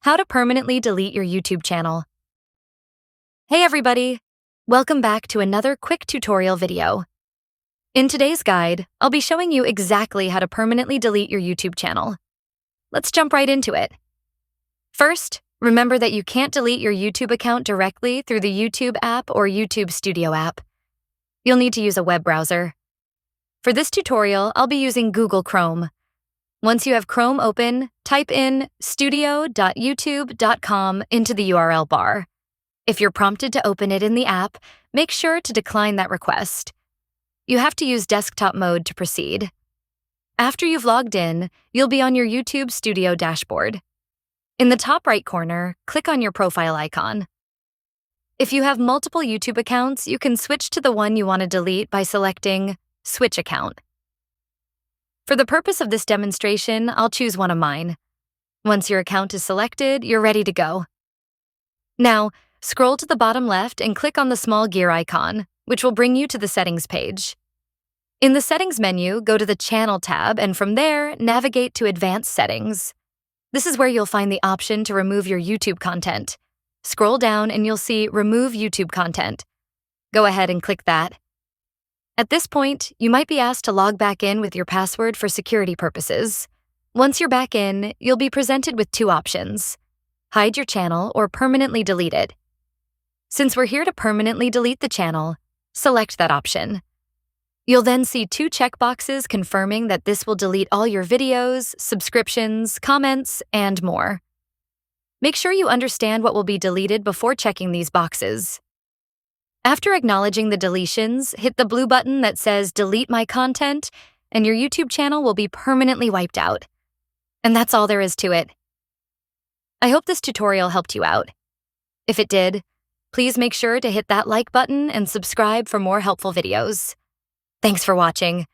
How to permanently delete your YouTube channel. Hey everybody! Welcome back to another quick tutorial video. In today's guide, I'll be showing you exactly how to permanently delete your YouTube channel. Let's jump right into it. First, remember that you can't delete your YouTube account directly through the YouTube app or YouTube Studio app. You'll need to use a web browser. For this tutorial, I'll be using Google Chrome. Once you have Chrome open, type in studio.youtube.com into the URL bar. If you're prompted to open it in the app, make sure to decline that request. You have to use desktop mode to proceed. After you've logged in, you'll be on your YouTube Studio dashboard. In the top right corner, click on your profile icon. If you have multiple YouTube accounts, you can switch to the one you want to delete by selecting Switch Account. For the purpose of this demonstration, I'll choose one of mine. Once your account is selected, you're ready to go. Now, scroll to the bottom left and click on the small gear icon, which will bring you to the Settings page. In the Settings menu, go to the Channel tab, and from there, navigate to Advanced Settings. This is where you'll find the option to remove your YouTube content. Scroll down and you'll see Remove YouTube Content. Go ahead and click that. At this point, you might be asked to log back in with your password for security purposes. Once you're back in, you'll be presented with two options: hide your channel or permanently delete it. Since we're here to permanently delete the channel, select that option. You'll then see two checkboxes confirming that this will delete all your videos, subscriptions, comments, and more. Make sure you understand what will be deleted before checking these boxes. After acknowledging the deletions, hit the blue button that says Delete My Content, and your YouTube channel will be permanently wiped out. And that's all there is to it. I hope this tutorial helped you out. If it did, please make sure to hit that like button and subscribe for more helpful videos. Thanks for watching.